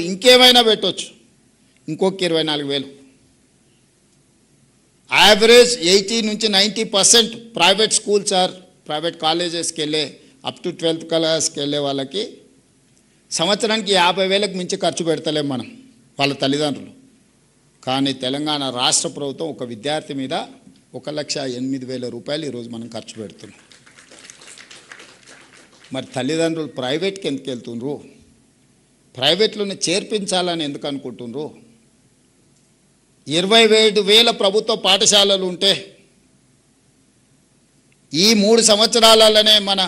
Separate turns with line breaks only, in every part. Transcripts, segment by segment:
ఇంకేమైనా పెట్టొచ్చు, ఇంకొక 24,000. యావరేజ్ 80 నుంచి 90% ప్రైవేట్ స్కూల్స్ ఆర్ ప్రైవేట్ కాలేజెస్కి వెళ్ళే అప్ టు 12th క్లాస్కి వెళ్ళే వాళ్ళకి సంవత్సరానికి 50,000కు మించి ఖర్చు పెడతలేం మనం, వాళ్ళ తల్లిదండ్రులు. కానీ తెలంగాణ రాష్ట్ర ప్రభుత్వం ఒక విద్యార్థి మీద 1,08,000 రూపాయలు ఈరోజు మనం ఖర్చు పెడుతున్నాం. మరి తల్లిదండ్రులు ప్రైవేట్కి ఎందుకు వెళ్తుండ్రు, ప్రైవేట్లోనే చేర్పించాలని ఎందుకు అనుకుంటుండ్రు? 27,000 ప్రభుత్వ పాఠశాలలు ఉంటే ఈ 3 సంవత్సరాలనే మన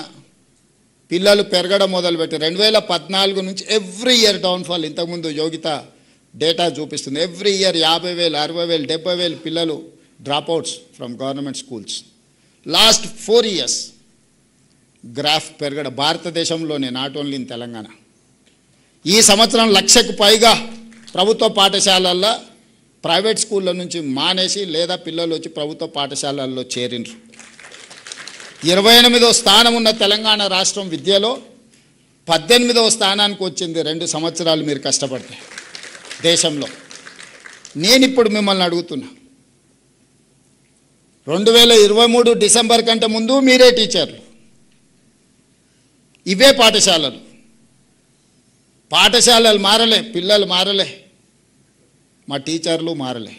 పిల్లలు పెరగడం మొదలుపెట్టి 2014 నుంచి ఎవ్రీ ఇయర్ డౌన్ఫాల్. ఇంతకుముందు యోగిత డేటా చూపిస్తుంది. ఎవ్రీ ఇయర్ 50,000, 60,000, 70,000 పిల్లలు dropouts from government schools. Last 4 years graph పెరగడం భారతదేశంలోనే, నాట్ ఓన్లీ ఇన్ తెలంగాణ. ఈ సంవత్సరం 1,00,000కు పైగా ప్రభుత్వ పాఠశాలల్లో ప్రైవేట్ స్కూళ్ళ నుంచి మానేసి లేదా పిల్లలు వచ్చి ప్రభుత్వ పాఠశాలల్లో చేరినరు. 28వ స్థానం ఉన్న తెలంగాణ రాష్ట్రం విద్యలో 18వ స్థానానికి వచ్చింది 2 సంవత్సరాలు మీరు కష్టపడితే దేశంలో. నేను ఇప్పుడు మిమ్మల్ని అడుగుతున్నా, 2023 డిసెంబర్ కంటే ముందు మీరే టీచర్లు, ఇవే పాఠశాలలు మారలే, పిల్లలు మారలే, మా టీచర్లు మారలే.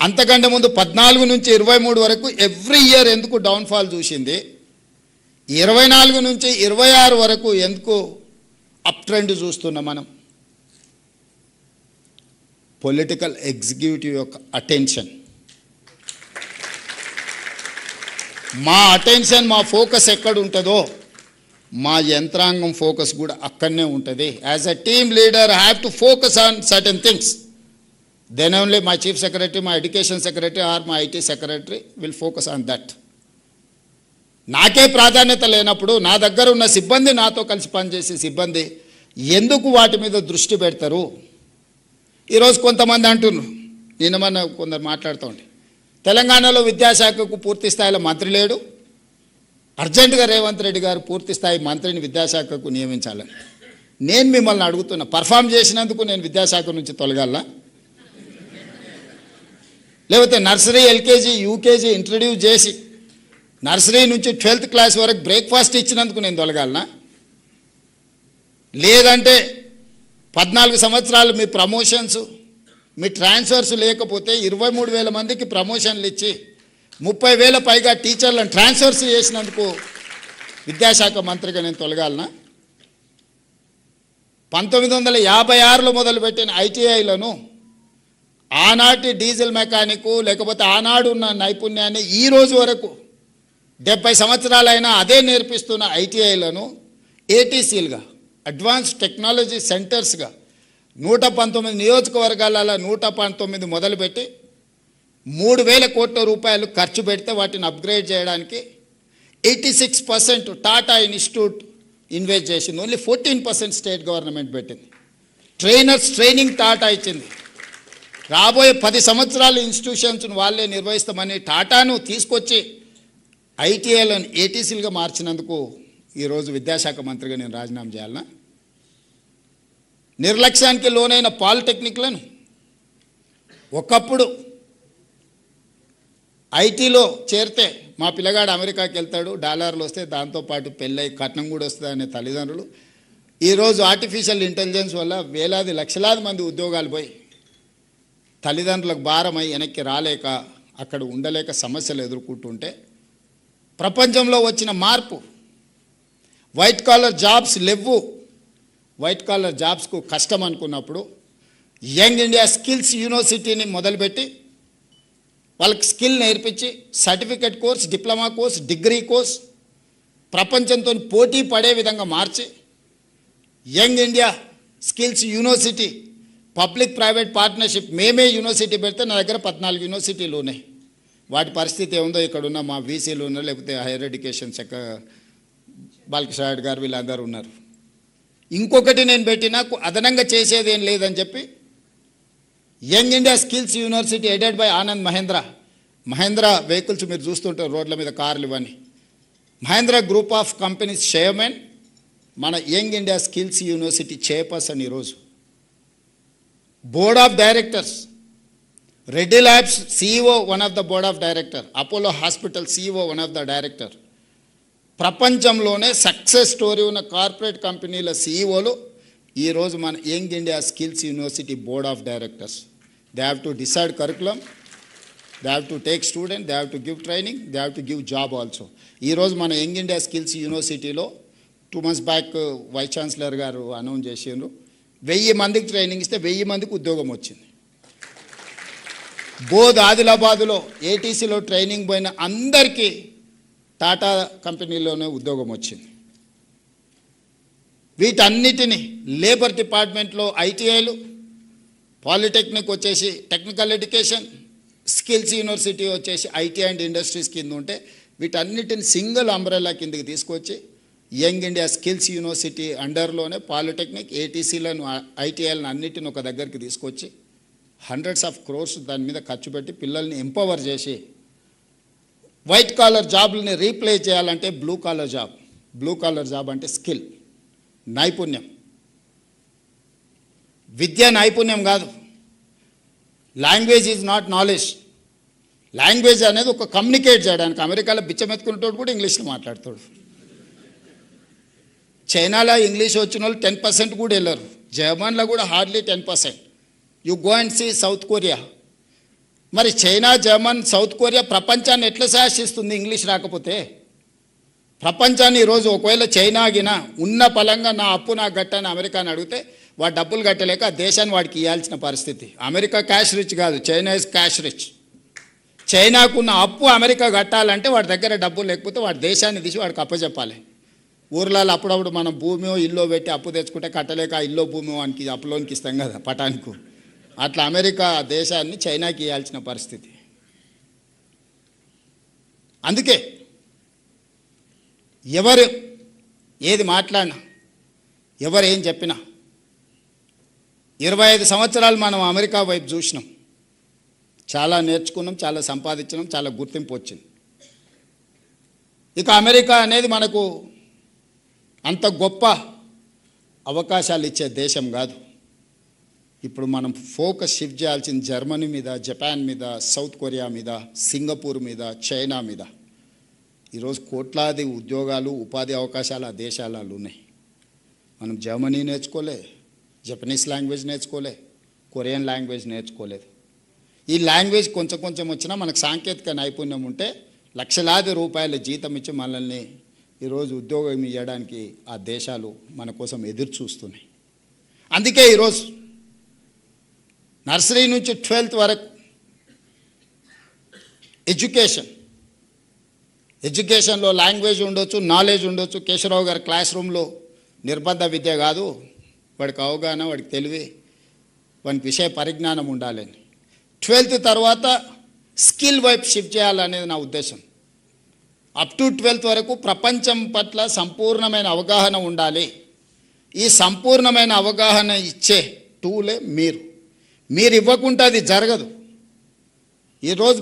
అంతకంటే ముందు 14 నుంచి 23 వరకు ఎవ్రీ ఇయర్ ఎందుకు డౌన్ఫాల్ చూసింది? 24 నుంచి 26 వరకు ఎందుకు అప్ ట్రెండ్ చూస్తున్నాం మనం? పొలిటికల్ ఎగ్జిక్యూటివ్ యొక్క అటెన్షన్, మా అటెన్షన్, మా ఫోకస్ ఎక్కడ ఉంటుందో మా యంత్రాంగం ఫోకస్ కూడా అక్కడనే ఉంటుంది. As a team leader I have to focus on certain things. Then only my chief secretary, my education secretary or my IT secretary will focus on that. నాకే ప్రాధాన్యత లేనప్పుడు నా దగ్గర ఉన్న సిబ్బంది, నాతో కలిసి పనిచేసే సిబ్బంది ఎందుకు వాటి మీద దృష్టి పెడతారు? ఈరోజు కొంతమంది అంటున్నారు, నిన్న మన కొందరు మాట్లాడుతూ ఉండే, తెలంగాణలో విద్యాశాఖకు పూర్తి స్థాయిలో మంత్రి లేడు, అర్జెంటుగా రేవంత్ రెడ్డి గారు పూర్తి స్థాయి మంత్రిని విద్యాశాఖకు నియమించాలని. నేను మిమ్మల్ని అడుగుతున్నా, పర్ఫామ్ చేసినందుకు నేను విద్యాశాఖ నుంచి తొలగాల? లేకపోతే నర్సరీ, ఎల్కేజీ, యూకేజీ ఇంట్రడ్యూస్ చేసి నర్సరీ నుంచి 12th క్లాస్ వరకు బ్రేక్ఫాస్ట్ ఇచ్చినందుకు నేను తొలగాలనా? లేదంటే 14 సంవత్సరాలు మీ ప్రమోషన్స్, మీ ట్రాన్స్ఫర్స్ లేకపోతే 23,000 మందికి ప్రమోషన్లు ఇచ్చి 30,000 పైగా టీచర్లను ట్రాన్స్ఫర్స్ చేసినందుకు విద్యాశాఖ మంత్రిగా నేను తొలగాలనా? 1956లో మొదలుపెట్టిన ఐటీఐలను ఆనాటి డీజిల్ మెకానికు లేకపోతే ఆనాడు ఉన్న నైపుణ్యాన్ని ఈ రోజు వరకు 70 సంవత్సరాలైనా అదే నేర్పిస్తున్న ఐటీఐలను ఏటీసీలుగా, అడ్వాన్స్ టెక్నాలజీ సెంటర్స్గా 119 నియోజకవర్గాలలో 119 మొదలుపెట్టి 3,000 కోట్ల రూపాయలు ఖర్చు పెడితే వాటిని అప్గ్రేడ్ చేయడానికి 86% టాటా ఇన్స్టిట్యూట్ ఇన్వెస్ట్ చేసింది. ఓన్లీ 14% స్టేట్ గవర్నమెంట్ పెట్టింది. ట్రైనర్స్ ట్రైనింగ్ టాటా ఇచ్చింది. రాబోయే 10 సంవత్సరాలు ఇన్స్టిట్యూషన్స్ను వాళ్ళే నిర్వహిస్తామని టాటాను తీసుకొచ్చి ఐటీఐలను ఏటీసీలుగా మార్చినందుకు ఈరోజు విద్యాశాఖ మంత్రిగా నేను రాజీనామా చేయాలనా? నిర్లక్ష్యానికి లోనైన పాలిటెక్నిక్లను ఒకప్పుడు ఐటీలో చేరితే మా పిల్లగాడు అమెరికాకి వెళ్తాడు, డాలర్లు వస్తే దాంతోపాటు పెళ్ళై కట్నం కూడా వస్తుంది అనే తల్లిదండ్రులు ఈరోజు ఆర్టిఫిషియల్ ఇంటెలిజెన్స్ వల్ల వేలాది లక్షలాది మంది ఉద్యోగాలు పోయి తల్లిదండ్రులకు భారమై వెనక్కి రాలేక అక్కడ ఉండలేక సమస్యలు ఎదుర్కొంటుంటే ప్రపంచంలో వచ్చిన మార్పు, వైట్ కాలర్ జాబ్స్ లేవు, వైట్ కాలర్ జాబ్స్కు కష్టం అనుకున్నప్పుడు యంగ్ ఇండియా స్కిల్స్ యూనివర్సిటీని మొదలుపెట్టి వాళ్ళకి స్కిల్ నేర్పించి certificate course, diploma course, degree course ప్రపంచంతో పోటీ పడే విధంగా మార్చి Young India Skills University public private partnership మేమే యూనివర్సిటీ పెడితే నా దగ్గర 14 యూనివర్సిటీలు ఉన్నాయి. వాటి పరిస్థితి ఏముందో ఇక్కడ ఉన్న మా వీసీలు ఉన్నారు, లేకపోతే హైయర్ ఎడ్యుకేషన్ శాఖ బాలకృష్ణ గారు వీళ్ళందరూ ఉన్నారు. ఇంకొకటి నేను పెట్టినా అదనంగా చేసేది ఏం లేదని చెప్పి Young India Skills University aided by Anand Mahindra vehicles మీరు చూస్తుంటారు రోడ్ల మీద కార్లు ఇవన్నీ. Mahindra group of companies chairman మన Young India Skills University chairperson ఈరోజు board of directors, Reddy labs CEO one of the board of director, Apollo hospital CEO one of the director. ప్రపంచంలోనే success story ఉన్న కార్పొరేట్ కంపెనీల CEOలు ఈరోజు మన Young India Skills University board of directors. They have to decide curriculum, they have to take student, they have to give training, they have to give job also. ఈరోజు మన Young India skills యూనివర్సిటీలో 2 months back vice chancellor గారు announce చేసిండ్రు, 1000 మందికి training ఇస్తే 1000 మందికి ఉద్యోగం వచ్చింది. బోధ్ ఆదిలాబాదులో ATCలో ట్రైనింగ్ పోయిన అందరికీ టాటా కంపెనీలోనే ఉద్యోగం వచ్చింది. వీటన్నిటిని లేబర్ డిపార్ట్మెంట్లో ITIలు, పాలిటెక్నిక్ వచ్చేసి టెక్నికల్ ఎడ్యుకేషన్, స్కిల్స్ యూనివర్సిటీ వచ్చేసి IT అండ్ ఇండస్ట్రీస్ కింద ఉంటే వీటన్నిటిని సింగిల్ అంబ్రెల్లా కిందకి తీసుకొచ్చి యంగ్ ఇండియా స్కిల్స్ యూనివర్సిటీ అండర్లోనే పాలిటెక్నిక్, ATCలను, ITIలను అన్నిటిని ఒక దగ్గరికి తీసుకొచ్చి hundreds of crores దాని మీద ఖర్చు పెట్టి పిల్లల్ని ఎంపవర్ చేసి వైట్ కాలర్ జాబ్లని రీప్లేస్ చేయాలంటే బ్లూ కాలర్ జాబ్ అంటే స్కిల్, నైపుణ్యం. విద్య నైపుణ్యం కాదు. Language is not knowledge. Language అనేది ఒక కమ్యూనికేట్ చేయడానికి. అమెరికాలో బిచ్చమెత్తుకునేటోడు కూడా ఇంగ్లీష్లో మాట్లాడతాడు. చైనాలో ఇంగ్లీష్ వచ్చిన వాళ్ళు 10% కూడా వెళ్ళరు. జర్మన్లో కూడా hardly 10%. You go and see South Korea. మరి చైనా, జర్మన్, సౌత్ కొరియా ప్రపంచాన్ని ఎట్లా శాసిస్తుంది ఇంగ్లీష్ రాకపోతే? ప్రపంచాన్ని ఈరోజు ఒకవేళ చైనా గిన ఉన్న పలంగా నా అప్పు నాకు గట్టని అమెరికాని అడిగితే వాడు డబ్బులు కట్టలేక ఆ దేశాన్ని వాడికి ఇవ్వాల్సిన పరిస్థితి. అమెరికా క్యాష్ రిచ్ కాదు, చైనా ఇస్ క్యాష్ రిచ్. చైనాకున్న అప్పు అమెరికా కట్టాలంటే వాడి దగ్గర డబ్బులు లేకపోతే వాడి దేశాన్ని తీసి వాడికి అప్పచెప్పాలి. ఊర్లలో అప్పుడప్పుడు మనం భూమి ఇల్లు పెట్టి అప్పు తెచ్చుకుంటే కట్టలేక ఇల్లు భూమి వానికి అప్పులోనికి ఇస్తాం కదా పటానికి. అట్లా అమెరికా దేశాన్ని చైనాకి ఇవ్వాల్సిన పరిస్థితి. అందుకే ఎవరు ఏది మాట్లాడినా, ఎవరు ఏం చెప్పినా, 25 సంవత్సరాలు మనం అమెరికా వైపు చూసినాం, చాలా నేర్చుకున్నాం, చాలా సంపాదించినాం, చాలా గుర్తింపు వచ్చింది. ఇక అమెరికా అనేది మనకు అంత గొప్ప అవకాశాలు ఇచ్చే దేశం కాదు. ఇప్పుడు మనం ఫోకస్ షిఫ్ట్ చేయాల్సిన జర్మనీ మీద, జపాన్ మీద, సౌత్ కొరియా మీద, సింగపూర్ మీద, చైనా మీద. ఈరోజు కోట్లాది ఉద్యోగాలు, ఉపాధి అవకాశాలు ఆ దేశాలలో ఉన్నాయి. మనం జర్మనీ నేర్చుకోలే, జపనీస్ లాంగ్వేజ్ నేర్చుకోలే, కొరియన్ లాంగ్వేజ్ నేర్చుకోలేదు. ఈ లాంగ్వేజ్ కొంచెం కొంచెం వచ్చినా మనకు సాంకేతిక నైపుణ్యం ఉంటే లక్షలాది రూపాయల జీతం ఇచ్చి మనల్ని ఈరోజు ఉద్యోగం ఇవ్వడానికి ఆ దేశాలు మన కోసం ఎదురు చూస్తున్నాయి. అందుకే ఈరోజు నర్సరీ నుంచి 12th వరకు ఎడ్యుకేషన్లో లాంగ్వేజ్ ఉండొచ్చు, నాలెడ్జ్ ఉండొచ్చు. కేశవరావు గారి క్లాస్ రూమ్లో నిర్బంధ విద్య కాదు, వాడికి అవగాహన, వాడికి తెలివి, వానికి విషయ పరిజ్ఞానం ఉండాలని. 12th తర్వాత స్కిల్ వైపు షిఫ్ట్ చేయాలనేది నా ఉద్దేశం. అప్ టు 12th వరకు ప్రపంచం పట్ల సంపూర్ణమైన అవగాహన ఉండాలి. ఈ సంపూర్ణమైన అవగాహన ఇచ్చే టూలే మీరు ఇవ్వకుండా అది జరగదు. ఈరోజు